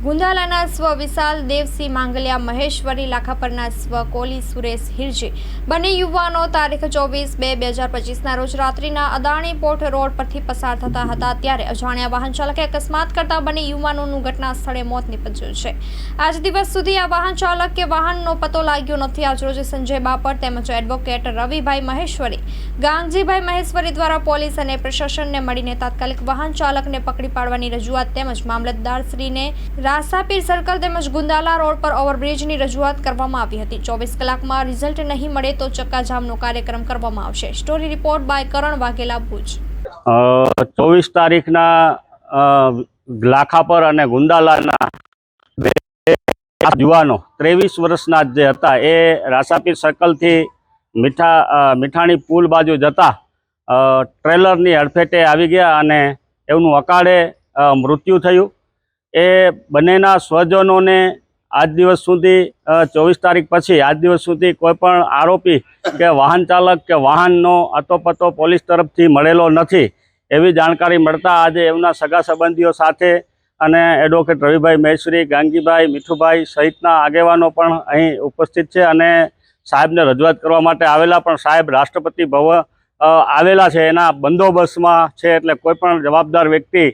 ગુંદાલાના સ્વ વિશાલ દેવસિંહ માંગલિયા, મહેશ્વરી લાખાપરના સ્વ કોલી સુરેશ હિરજી બંને યુવાનો તારીખ 24/2/2025ના રોજ રાત્રિના અદાણી પોર્ટ રોડ પરથી પસાર થતા હતા ત્યારે અજાણ્યા વાહન ચાલકે અકસ્માત કરતા બંને યુવાનોનું ઘટના સ્થળે મોત નીપજ્યું છે. આજ દિવસ સુધી આ વાહન ચાલક કે વાહનનો પતો લાગ્યો નથી. આજરોજ સંજય બાપર તેમજ એડવોકેટ રવિભાઈ મહેશ્વરી, ગાંગજીભાઈ મહેશ્વરી દ્વારા પોલીસ અને પ્રશાસનને મળીને તાત્કાલિક વાહન ચાલકને પકડી પાડવાની રજૂઆત તેમજ મામલતદારશ્રીને રાસાપીર સર્કલ તેમજ ગુંદાલા રોડ પર ઓવરબ્રિજની રજૂઆત કરવામાં આવી હતી. 24 કલાકમાં રિઝલ્ટ નહીં મળે તો ચક્કાજામનો કાર્યક્રમ કરવામાં આવશે. સ્ટોરી રિપોર્ટ બાય કરણ વાઘેલા, ભુજ. 24 તારીખના લાખાપર અને ગુંદાલાના યુવાનો 23 વર્ષના જે હતા એ રાસાપીર સર્કલથી મીઠાણી પુલ બાજુ જતા ટ્રેલરની અડફેટે આવી ગયા અને એમનું અકાળે મૃત્યુ થયું. એ બંનેના સ્વજનોને આજ દિવસ સુધી 24 તારીખ પછી આજ દિવસ સુધી કોઈ પણ આરોપી કે વાહન ચાલક કે વાહનનો અતોપતો પોલીસ તરફથી મળેલો નથી. એવી જાણકારી મળતા આજે એમના સગા સંબંધીઓ સાથે અને એડવોકેટ રવિભાઈ મહેશ્વરી, ગાંગીભાઈ, મીઠુભાઈ સહિતના આગેવાનો પણ અહીં ઉપસ્થિત છે અને સાહેબને રજૂઆત કરવા માટે આવેલા. પણ સાહેબ રાષ્ટ્રપતિ ભવન આવેલા છે, એના બંદોબસ્તમાં છે, એટલે કોઈ પણ જવાબદાર વ્યક્તિ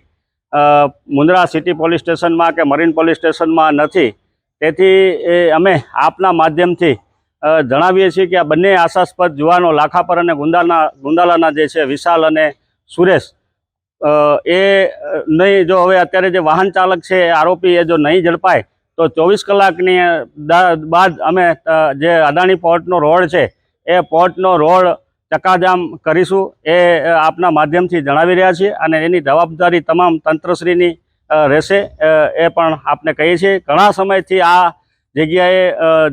મુંદ્રા સિટી પોલીસ સ્ટેશનમાં કે મરીન પોલીસ સ્ટેશનમાં નથી. તેથી અમે આપના માધ્યમથી જણાવીએ છીએ કે આ બંને આશાસ્પદ જુવાનો લાખાપર અને ગુંદાલાના જે છે વિશાલ અને સુરેશ, એ નહીં, જો હવે અત્યારે જે વાહન ચાલક છે આરોપી એ જો નહીં ઝડપાય તો 24 કલાકની બાદ અમે જે અદાણી પોર્ટનો રોડ છે એ પોર્ટનો રોડ ચક્કાજામ કરીશું. એ આપના માધ્યમથી જણાવી રહ્યા છીએ અને એની જવાબદારી તમામ તંત્રશ્રીની રહેશે એ પણ આપને કહીએ છીએ. ઘણા સમયથી આ જગ્યાએ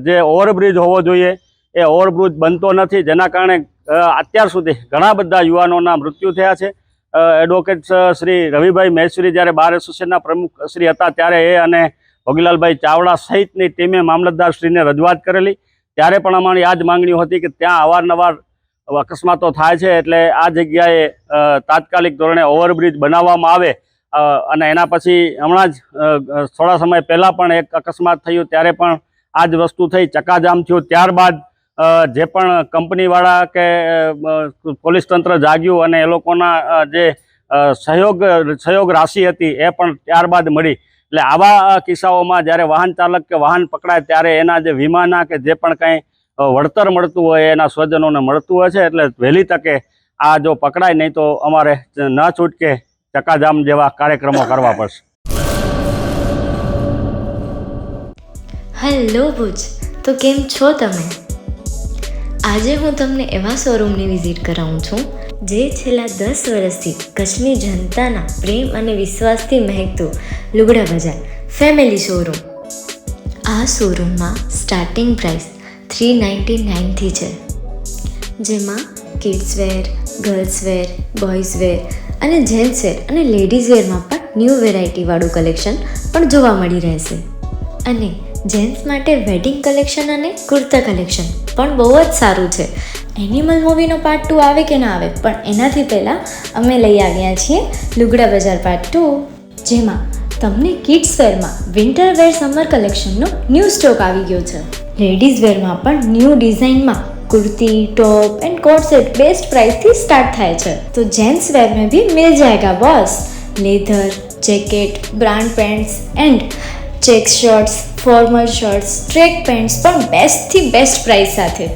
જે ઓવરબ્રિજ હોવો જોઈએ એ ઓવરબ્રિજ બનતો નથી, જેના કારણે અત્યાર સુધી ઘણા બધા યુવાનોના મૃત્યુ થયા છે. એડવોકેટ શ્રી રવિભાઈ મહેશ્વરી જ્યારે બાર એસોસિએશનના પ્રમુખ શ્રી હતા ત્યારે એ અને ભોગીલાલભાઈ ચાવડા સહિતની ટીમે મામલતદારશ્રીને રજૂઆત કરેલી. ત્યારે પણ અમારી આ જ માંગણીઓ હતી કે ત્યાં અવારનવાર અકસ્માતો થાય છે, એટલે આ જગ્યાએ તાત્કાલિક ધોરણે ઓવરબ્રિજ બનાવવામાં આવે. અને એના પછી હમણાં જ થોડા સમય પહેલાં પણ એક અકસ્માત થયું, ત્યારે પણ આ જ વસ્તુ થઈ, ચક્કાજામ થયું. ત્યારબાદ જે પણ કંપનીવાળા કે પોલીસ તંત્ર જાગ્યું અને એ લોકોના જે સહયોગ રાશિ હતી એ પણ ત્યારબાદ મળી. એટલે આવા કિસ્સાઓમાં જ્યારે વાહન ચાલક કે વાહન પકડાય ત્યારે એના જે વીમાના કે જે પણ કંઈ વળતર મળતું હોય એના સ્વજનોને મળતું હોય છે. એટલે વહેલી તકે આ જો પકડાય, નહીં તો અમારે ન છૂટકે ચક્કાજામ જેવા કાર્યક્રમો કરવા પડશે. હેલો ભુજ, તો કેમ છો તમે? આજે હું તમને એવા શોરૂમની વિઝિટ કરાવું છું જે છેલ્લા 10 વર્ષથી કચ્છની જનતાના પ્રેમ અને વિશ્વાસથી મહેકતું લુગડા બજાર ફેમિલી શોરૂમ. આ શોરૂમમાં સ્ટાર્ટિંગ પ્રાઇસ 399થી છે, જેમાં kids wear, girls wear, boys wear અને જેન્ટ્સ વેર અને લેડીઝ વેરમાં પણ ન્યૂ વેરાયટીવાળું કલેક્શન પણ જોવા મળી રહેશે. અને જેન્ટ્સ માટે વેડિંગ કલેક્શન અને કુર્તા કલેક્શન પણ બહુ જ સારું છે. એનિમલ મૂવીનો પાર્ટ 2 આવે કે ના આવે, પણ એનાથી પહેલાં અમે લઈ આવ્યા છીએ લુગડા બજાર પાર્ટ 2, જેમાં તમને કિડ્સ વેરમાં વિન્ટર વેર સમર કલેક્શનનો ન્યૂ સ્ટોક આવી ગયો છે. લેડીઝ વેરમાં પણ ન્યૂ ડિઝાઇનમાં kurti, top and coat set best price थी स्टार्ट थाय छे. तो जेंट्स वेर में भी मिल जाएगा boss. Leather, jacket, brand pants and check shirts, formal shirts, track pants पण बेस्ट थी बेस्ट प्राइस साथे.